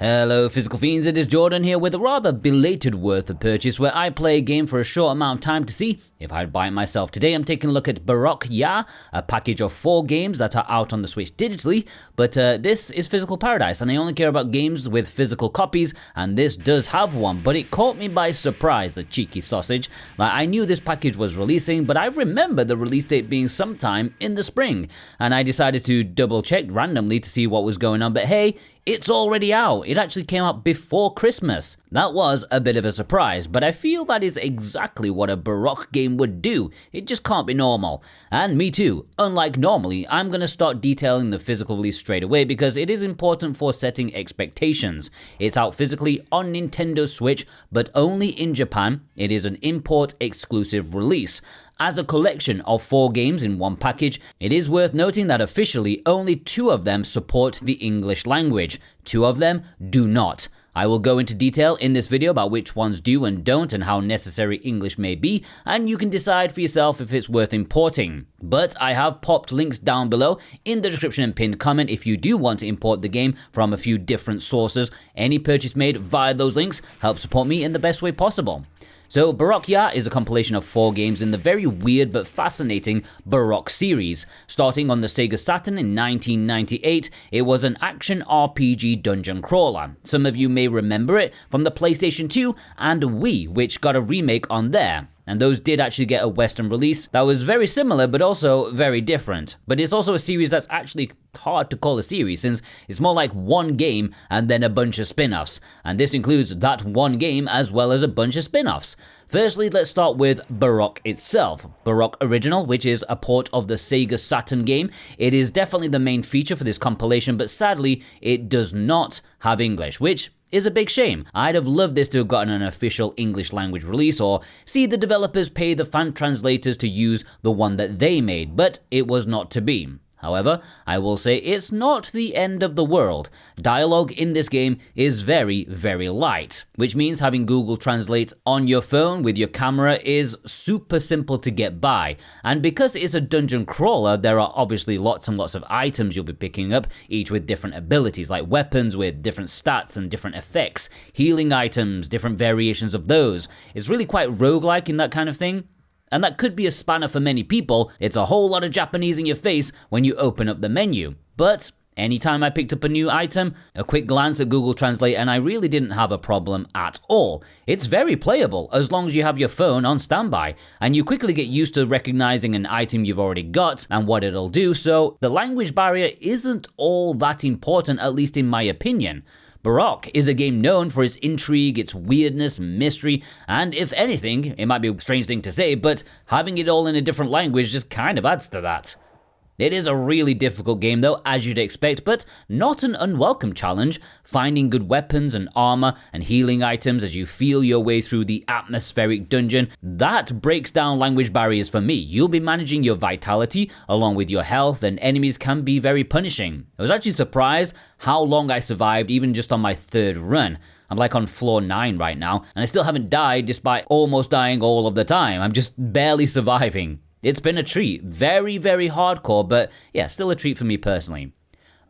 Hello Physical Fiends, it is Jordan here with a rather belated worth of purchase where I play a game for a short amount of time to see if I'd buy it myself. Today I'm taking a look at Baroque-Ya, a package of 4 games that are out on the Switch digitally, but this is Physical Paradise and I only care about games with physical copies, and this does have one, but it caught me by surprise, the cheeky sausage. Like, I knew this package was releasing, but I remember the release date being sometime in the spring, and I decided to double check randomly to see what was going on, but hey, it's already out. It actually came out before Christmas. That was a bit of a surprise, but I feel that is exactly what a Baroque game would do. It just can't be normal. And me too. Unlike normally, I'm going to start detailing the physical release straight away because it is important for setting expectations. It's out physically on Nintendo Switch, but only in Japan. It is an import exclusive release. As a collection of 4 games in one package, it is worth noting that officially only 2 of them support the English language. 2 of them do not. I will go into detail in this video about which ones do and don't and how necessary English may be, and you can decide for yourself if it's worth importing. But I have popped links down below in the description and pinned comment if you do want to import the game from a few different sources. Any purchase made via those links helps support me in the best way possible. So Baroque-Ya is a compilation of 4 games in the very weird but fascinating Baroque series. Starting on the Sega Saturn in 1998, it was an action RPG dungeon crawler. Some of you may remember it from the PlayStation 2 and Wii, which got a remake on there. And those did actually get a Western release that was very similar but also very different. But it's also a series that's actually hard to call a series since it's more like one game and then a bunch of spin-offs. And this includes that one game as well as a bunch of spin-offs. Firstly, let's start with Baroque itself. Baroque Original, which is a port of the Sega Saturn game. It is definitely the main feature for this compilation, but sadly, it does not have English, which is a big shame. I'd have loved this to have gotten an official English language release or see the developers pay the fan translators to use the one that they made, but it was not to be. However, I will say it's not the end of the world. Dialogue in this game is very, very light, which means having Google Translate on your phone with your camera is super simple to get by. And because it's a dungeon crawler, there are obviously lots and lots of items you'll be picking up, each with different abilities, like weapons with different stats and different effects, healing items, different variations of those. It's really quite roguelike in that kind of thing. And that could be a spanner for many people. It's a whole lot of Japanese in your face when you open up the menu. But anytime I picked up a new item, a quick glance at Google Translate and I really didn't have a problem at all. It's very playable as long as you have your phone on standby, and you quickly get used to recognizing an item you've already got and what it'll do, so the language barrier isn't all that important, at least in my opinion. Baroque is a game known for its intrigue, its weirdness, mystery, and if anything, it might be a strange thing to say, but having it all in a different language just kind of adds to that. It is a really difficult game though, as you'd expect, but not an unwelcome challenge. Finding good weapons and armor and healing items as you feel your way through the atmospheric dungeon, that breaks down language barriers for me. You'll be managing your vitality along with your health, and enemies can be very punishing. I was actually surprised how long I survived even just on my 3rd run. I'm like on floor 9 right now, and I still haven't died despite almost dying all of the time. I'm just barely surviving. It's been a treat. Very, very hardcore, but yeah, still a treat for me personally.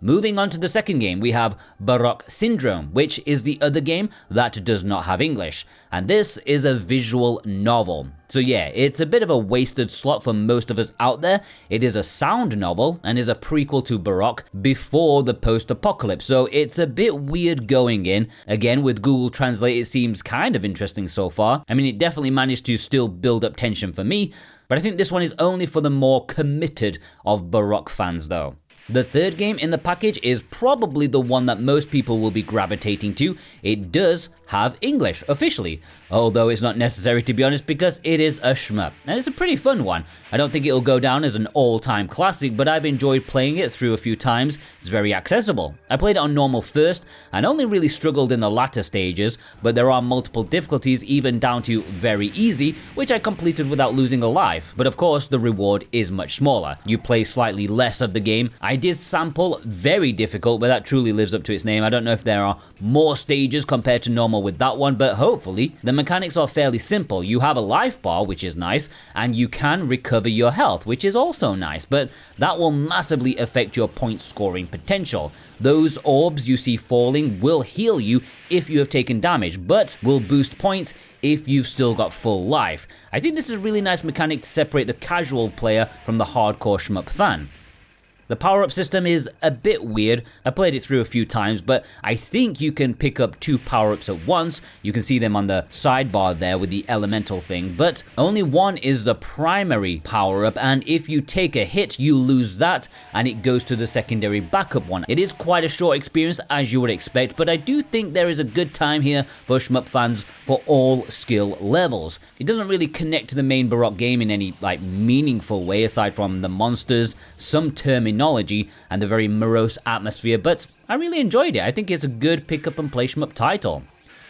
Moving on to the second game, we have Baroque Syndrome, which is the other game that does not have English. And this is a visual novel. So yeah, it's a bit of a wasted slot for most of us out there. It is a sound novel and is a prequel to Baroque before the post-apocalypse. So it's a bit weird going in. Again, with Google Translate, it seems kind of interesting so far. I mean, it definitely managed to still build up tension for me, but I think this one is only for the more committed of Baroque fans though. The third game in the package is probably the one that most people will be gravitating to. It does have English, officially. Although it's not necessary to be honest because it is a shmup. And it's a pretty fun one. I don't think it'll go down as an all-time classic, but I've enjoyed playing it through a few times. It's very accessible. I played it on normal first and only really struggled in the latter stages, but there are multiple difficulties even down to very easy, which I completed without losing a life. But of course the reward is much smaller. You play slightly less of the game. I did sample very difficult, but that truly lives up to its name. I don't know if there are more stages compared to normal with that one, but hopefully the mechanics are fairly simple. You have a life bar, which is nice, and you can recover your health, which is also nice, but that will massively affect your point scoring potential. Those orbs you see falling will heal you if you have taken damage, but will boost points if you've still got full life. I think this is a really nice mechanic to separate the casual player from the hardcore shmup fan. The power-up system is a bit weird. I played it through a few times, but I think you can pick up 2 power-ups at once. You can see them on the sidebar there with the elemental thing, but only one is the primary power-up, and if you take a hit, you lose that, and it goes to the secondary backup one. It is quite a short experience, as you would expect, but I do think there is a good time here for shmup fans for all skill levels. It doesn't really connect to the main Baroque game in any meaningful way, aside from the monsters, some terminology, and the very morose atmosphere, but I really enjoyed it. I think it's a good pick up and play shmup title.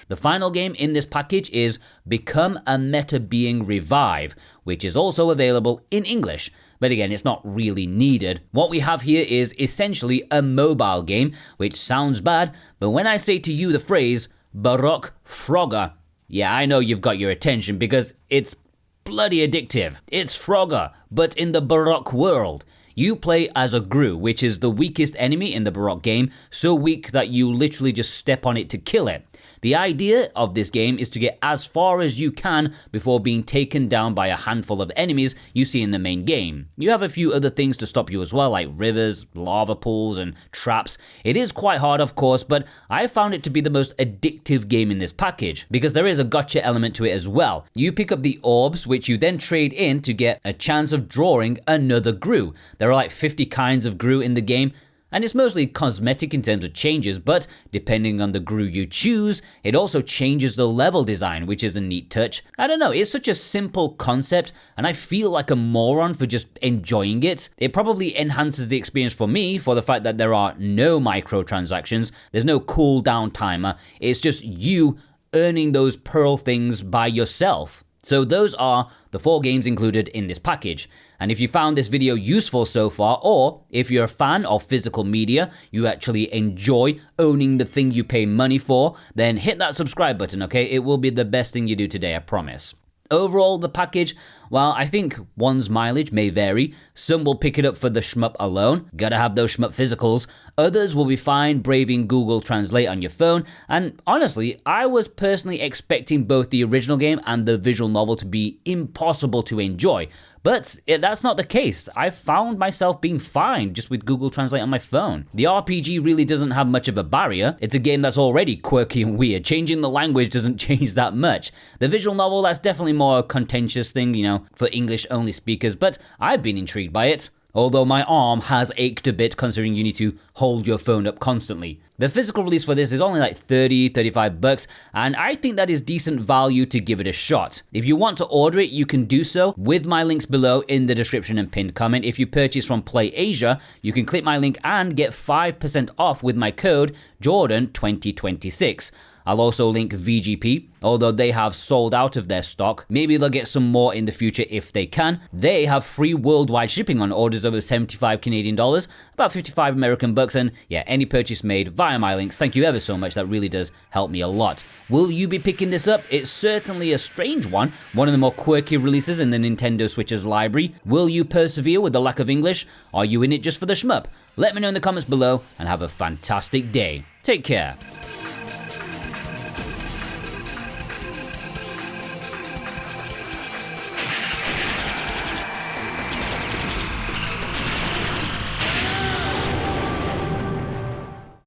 The final game in this package is Become a Meta Being Revive, which is also available in English, but again, it's not really needed. What we have here is essentially a mobile game, which sounds bad, but when I say to you the phrase Baroque-Ya, yeah, I know you've got your attention because it's bloody addictive. It's Frogger, but in the Baroque world. You play as a Gru, which is the weakest enemy in the Baroque game, so weak that you literally just step on it to kill it. The idea of this game is to get as far as you can before being taken down by a handful of enemies you see in the main game. You have a few other things to stop you as well, like rivers, lava pools, and traps. It is quite hard, of course, but I found it to be the most addictive game in this package, because there is a gotcha element to it as well. You pick up the orbs, which you then trade in to get a chance of drawing another Gru. There are like 50 kinds of Gru in the game, and it's mostly cosmetic in terms of changes, but depending on the Gru you choose, it also changes the level design, which is a neat touch. I don't know, it's such a simple concept, and I feel like a moron for just enjoying it. It probably enhances the experience for me for the fact that there are no microtransactions, there's no cooldown timer, it's just you earning those pearl things by yourself. So those are the 4 games included in this package. And if you found this video useful so far, or if you're a fan of physical media, you actually enjoy owning the thing you pay money for, then hit that subscribe button, okay? It will be the best thing you do today, I promise. Overall, the package, well, I think one's mileage may vary. Some will pick it up for the shmup alone, gotta have those shmup physicals. Others will be fine braving Google Translate on your phone, and honestly, I was personally expecting both the original game and the visual novel to be impossible to enjoy. But that's not the case. I found myself being fine just with Google Translate on my phone. The RPG really doesn't have much of a barrier. It's a game that's already quirky and weird. Changing the language doesn't change that much. The visual novel, that's definitely more a contentious thing, for English-only speakers, but I've been intrigued by it. Although my arm has ached a bit considering you need to hold your phone up constantly. The physical release for this is only like $30-$35, and I think that is decent value to give it a shot. If you want to order it, you can do so with my links below in the description and pinned comment. If you purchase from Play Asia, you can click my link and get 5% off with my code Jordan2026. I'll also link VGP, although they have sold out of their stock. Maybe they'll get some more in the future if they can. They have free worldwide shipping on orders over 75 Canadian dollars, about 55 American bucks, and yeah, any purchase made via my links, thank you ever so much, that really does help me a lot. Will you be picking this up? It's certainly a strange one of the more quirky releases in the Nintendo Switch's library. Will you persevere with the lack of English? Are you in it just for the shmup? Let me know in the comments below, and have a fantastic day. Take care.